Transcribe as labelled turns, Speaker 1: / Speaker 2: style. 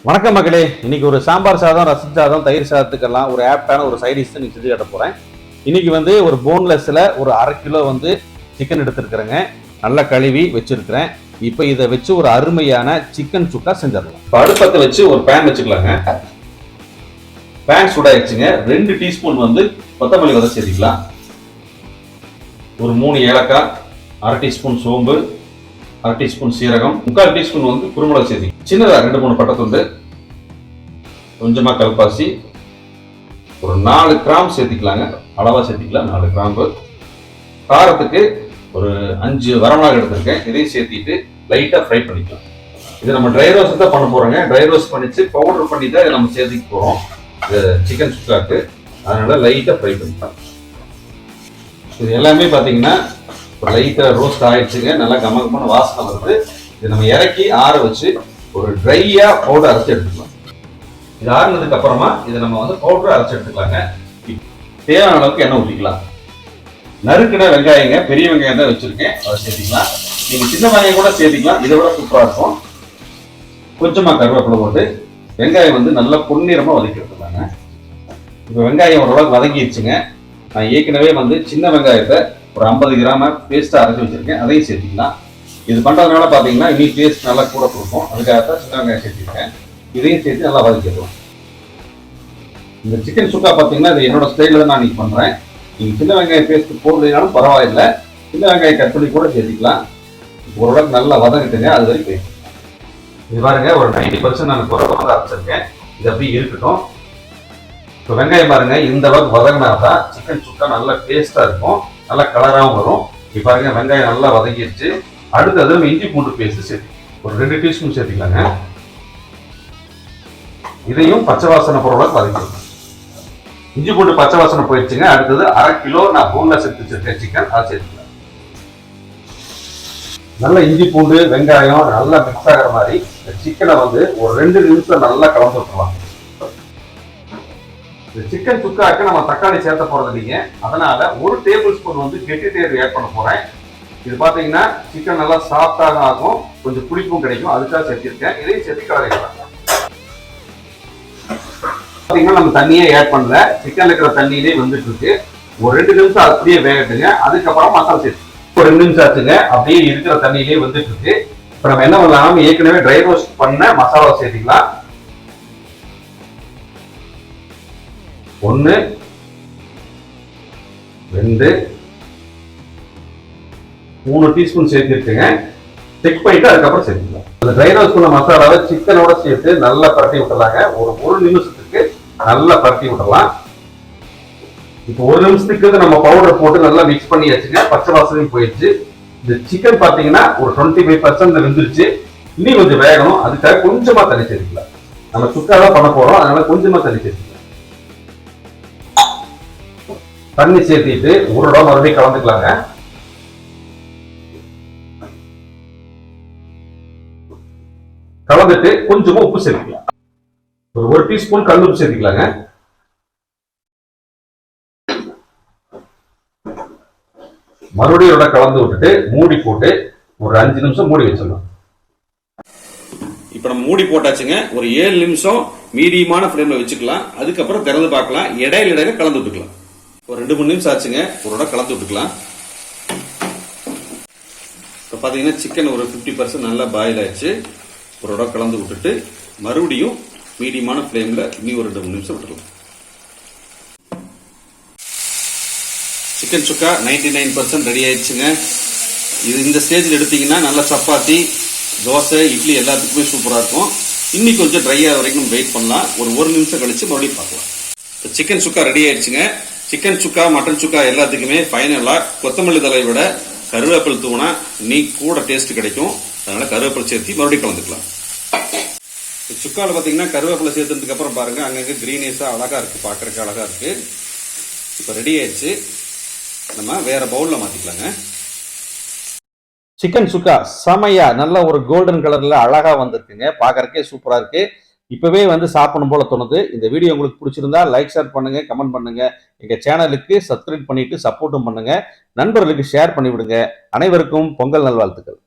Speaker 1: வணக்கம் மக்களே. இன்னைக்கு ஒரு சாம்பார் சாதம், ரசம் சாதம், தயிர் சாதத்துக்கெல்லாம் ஒரு ஆப்டான ஒரு சைடிஷ் நீங்க செஞ்சு காட்ட போறேன். இன்னைக்கு வந்து ஒரு போன்லெஸ்ல ஒரு 1/2 கிலோ வந்து சிக்கன் எடுத்துருக்கிறேங்க. நல்லா கழுவி வச்சிருக்கிறேன். இப்போ இதை வச்சு ஒரு அருமையான சிக்கன் சுக்கா செஞ்சிடலாம். இப்போ அடுப்பத்தை வச்சு ஒரு பேன் வச்சுக்கலாங்க. பேன் சூடாயிடுச்சுங்க. 2 டீஸ்பூன் வந்து கொத்தமல்லி விதை சேர்த்திக்கலாம். ஒரு 3 ஏலக்காய், 1/2 டீஸ்பூன் சோம்பு, 1/2 டீஸ்பூன் சீரகம், 3/4 டீஸ்பூன் வந்து குருமிளகு சேர்த்தி, சின்னதா 2-3 பட்டைத்துண்டு, கொஞ்சமா கல்பாசி, ஒரு 4 கிராம்பு சேர்த்திக்கலாங்க. அளவா சேர்த்திக்கலாம் 4 கிராம்பு. காரத்துக்கு ஒரு 5 வரமிளகாய் எடுத்திருக்கேன். இதையும் சேர்த்திட்டு லைட்டா ஃப்ரை பண்ணிக்கலாம். இது நம்ம ட்ரை ரோஸ்ட் தான் பண்ண போறோங்க. ட்ரை ரோஸ்ட் பண்ணிச்சு பவுடர் பண்ணி தான் நம்ம சேர்த்திக்க போறோம் இது சிக்கன் சுக்காக்கு. அதனால லைட்டா ஃப்ரை பண்ணிக்கலாம். இது எல்லாமே பாத்தீங்கன்னா லைட்டா ரோஸ்ட் ஆயிடுச்சுங்க. நல்லா கமகமான வாசனை வருது. இதை நம்ம இறக்கி ஆற வச்சு ஒரு ட்ரையா பவுடர் அரைச்சு எடுத்துக்கலாம். இது ஆறுனதுக்கு அப்புறமா இதை நம்ம வந்து பவுடர் அரைச்சு எடுத்துக்கலாங்க. தேவையான அளவுக்கு எண்ணெய் ஊற்றிக்கலாம். நறுக்கின வெங்காயங்க, பெரிய வெங்காயம் தான் வச்சிருக்கேன், அதை சேர்த்திக்கலாம். நீங்க சின்ன வெங்காயம் கூட சேர்த்திக்கலாம், இதை விட சூப்பரா இருக்கும். கொஞ்சமா கருவேப்பிலை போட்டு வெங்காயம் வந்து நல்லா பொன்னிறமா வதக்கி எடுத்துக்கலாங்க. இப்போ வெங்காயம் ஓரளவுக்கு வதங்கிடுச்சுங்க. நான் ஏற்கனவே வந்து சின்ன வெங்காயத்தை ஒரு 50 கிராம பேஸ்டா அரைச்சி வச்சிருக்கேன், அதையும் சேர்த்திக்கலாம். இது பண்றதுனால பாத்தீங்கன்னா இனி டேஸ்ட் நல்லா கூட கொடுக்கும். அதுக்காகத்தான் சின்ன வெங்காயம் சேர்த்திருக்கேன். இதையும் சேர்த்து நல்லா வதக்கிடலாம். இந்த சிக்கன் சுக்கா பாத்தீங்கன்னா இது என்னோட ஸ்டைல தான் நான் இன்னைக்கு பண்றேன். நீங்க சின்ன வெங்காயம் பேஸ்ட் போடலைனாலும் பரவாயில்லை, சின்ன வெங்காயம் கட் பண்ணி கூட சேர்த்திக்கலாம். ஓரளவுக்கு நல்லா வதங்கிட்டுங்க. அது வரைக்கும் இது பாருங்க, ஒரு 90% நான் குறைவாக அரைச்சிருக்கேன். இது அப்படியே இருக்கட்டும். இப்போ வெங்காயம் பாருங்க, இந்த அளவுக்கு வதங்கினாதான் சிக்கன் சுக்கா நல்லா டேஸ்டா இருக்கும், நல்லா கலராகவும் வரும். இப்போ பாருங்க வெங்காயம் நல்லா வதங்கிடுச்சு. அடுத்தது இஞ்சி பூண்டு பேஸ்ட் சேர்த்து ஒரு 2 டீஸ்பூன் சேர்த்திக்கலாங்க. இதையும் பச்சை வாசனை போற அளவுக்கு வதக்கிடலாம். இஞ்சி பூண்டு பச்சை வாசனை போயிடுச்சுங்க. அடுத்தது 1/2 கிலோ நான் போன்லெஸ் எடுத்து வச்சிருக்கேன் சிக்கன், அதை சேர்த்துக்கலாம். நல்லா இஞ்சி பூண்டு வெங்காயம் நல்லா மிக்ஸ் ஆகிற மாதிரி சிக்கனை வந்து ஒரு 2 நிமிஷம் நல்லா கலந்து விட்டுருவாங்க. சிக்கன் சுக்காக்கு நம்ம தக்காளி சேர்த்த போறது இல்லைங்க. அதனால 1 டேபிள் ஸ்பூன் வந்து கெட்டி தயிர் ஆட் பண்ண போறேன். இது பாத்தீங்கன்னா சிக்கன் நல்லா சாஃப்டாக ஆகும், கொஞ்சம் புளிப்பும் கிடைக்கும், அதுக்காக சேர்த்திருக்கேன். இதையும் சேர்த்து கலரிக்கலாம். பாத்தீங்கன்னா நம்ம தண்ணியே ஆட் பண்ணல, சிக்கன்ல இருக்கிற தண்ணியிலே வந்துட்டு இருக்கு. ஒரு 2 நிமிஷம் அப்படியே வேகட்டுங்க. அதுக்கப்புறம் மசாலா சேர்த்து ஒரு 2 நிமிஷம் ஆச்சுங்க. அப்படியே இருக்கிற தண்ணியிலே வந்துட்டு இருக்கு. இப்ப நம்ம என்ன பண்ணலாம், ஏற்கனவே ட்ரை ரோஸ்ட் பண்ண மசாலா சேர்த்திக்கலாம். 1 2 3 டீஸ்பூன் சேர்த்துருக்குங்க. செக் பண்ணிட்டு அதுக்கப்புறம் சேர்த்துக்கலாம். அந்த ட்ரை ரோஸ்ட் பண்ண மசாலாவை சிக்கனோட சேர்த்து நல்லா பரட்டி விட்டுலாங்க. ஒரு 1 நிமிஷத்துக்கு நல்லா பரட்டி விடலாம். இப்போ 1 நிமிஷத்துக்கு நம்ம பவுடர் போட்டு நல்லா மிக்ஸ் பண்ணியாச்சுங்க. பச்சை வாசனையும் போயிடுச்சு. இந்த சிக்கன் பாத்தீங்கன்னா ஒரு 25% வெந்துருச்சு. இன்னும் கொஞ்சம் வேகணும், அதுக்காக கொஞ்சமா தண்ணி சேர்த்துக்கலாம். நம்ம சுக்கா தான் பண்ண போறோம், அதனால கொஞ்சமா தண்ணி சேர்த்துக்கலாம். தண்ணி சேர்த்திட்டு ஒரு தடவை மறுபடியும் கலந்துக்கலாங்க. கலந்துட்டு கொஞ்சமா உப்பு சேர்த்துக்கலாம். ஒரு 1 டீஸ்பூன் கல் உப்பு சேர்த்துக்கலாங்க. மறுபடியும் கலந்து விட்டுட்டு மூடி போட்டு ஒரு 5 நிமிஷம் மூடி வச்சிடலாம். இப்ப நம்ம மூடி போட்டாச்சுங்க. ஒரு 7 நிமிஷம் மீடியமான ஃப்ளேம்ல வச்சுக்கலாம். அதுக்கப்புறம் திறந்து பார்க்கலாம். இடையில கலந்து விட்டுக்கலாம். ஒரு 2-3 நிமிஷம் ஆச்சுங்க. ஒரு தடவை கலந்து விட்டுக்கலாம். இப்போ பாத்தீங்கன்னா சிக்கன் ஒரு 50% நல்லா பாயில் ஆயிடுச்சு. ஒரு தடவை கலந்து விட்டுட்டு மறுபடியும் மீடியமான ஃப்ளேம்ல இன்னும் ஒரு 2-3 நிமிஷம் விட்டுக்கலாம். சிக்கன் சுக்கா 99% ரெடி ஆயிடுச்சுங்க. இது இந்த ஸ்டேஜில் எடுத்தீங்கன்னா நல்லா சப்பாத்தி, தோசை, இட்லி எல்லாத்துக்குமே சூப்பரா இருக்கும். இன்னைக்கு கொஞ்சம் ட்ரையா வரைக்கும் வெயிட் பண்ணலாம். ஒரு 1 நிமிஷம் கழிச்சு மறுபடியும் பார்க்கலாம். இப்போ சிக்கன் சுக்கா ரெடி ஆயிடுச்சுங்க. சிக்கன் சுக்கா, மட்டன் சுக்கா எல்லாத்துக்குமே ஃபைனலா கொத்தமல்லி தலை விட கருவேப்பிலை தூணா நீ கூட டேஸ்ட் கிடைக்கும். அதனால கருவேப்பிலை சேர்த்து மறுபடியும் கலந்துக்கலாம். சுக்கால பாத்தீங்கன்னா கருவேப்பிலை சேர்த்ததுக்கு அப்புறம் பாருங்க அங்கங்க கிரீனிஷா அழகா இருக்கு, பாக்குறதுக்கு அழகா இருக்கு. இப்ப ரெடி ஆயிடுச்சு. நம்ம வேற பவுல்ல மாத்திக்கலாங்க. சிக்கன் சுக்கா செமையா நல்ல ஒரு கோல்டன் கலர்ல அழகா வந்திருக்குங்க. பாக்குறதுக்கே சூப்பரா இருக்கு. இப்பவே வந்து சாப்பிடணும் போல தோணுது. இந்த வீடியோ உங்களுக்கு பிடிச்சிருந்தா லைக், ஷேர் பண்ணுங்க, கமெண்ட் பண்ணுங்க. எங்க சேனலுக்கு சப்ஸ்கிரைப் பண்ணிட்டு சப்போர்ட்டும் பண்ணுங்க. நண்பர்களுக்கு ஷேர் பண்ணி விடுங்க. அனைவருக்கும் பொங்கல் நல்வாழ்த்துக்கள்.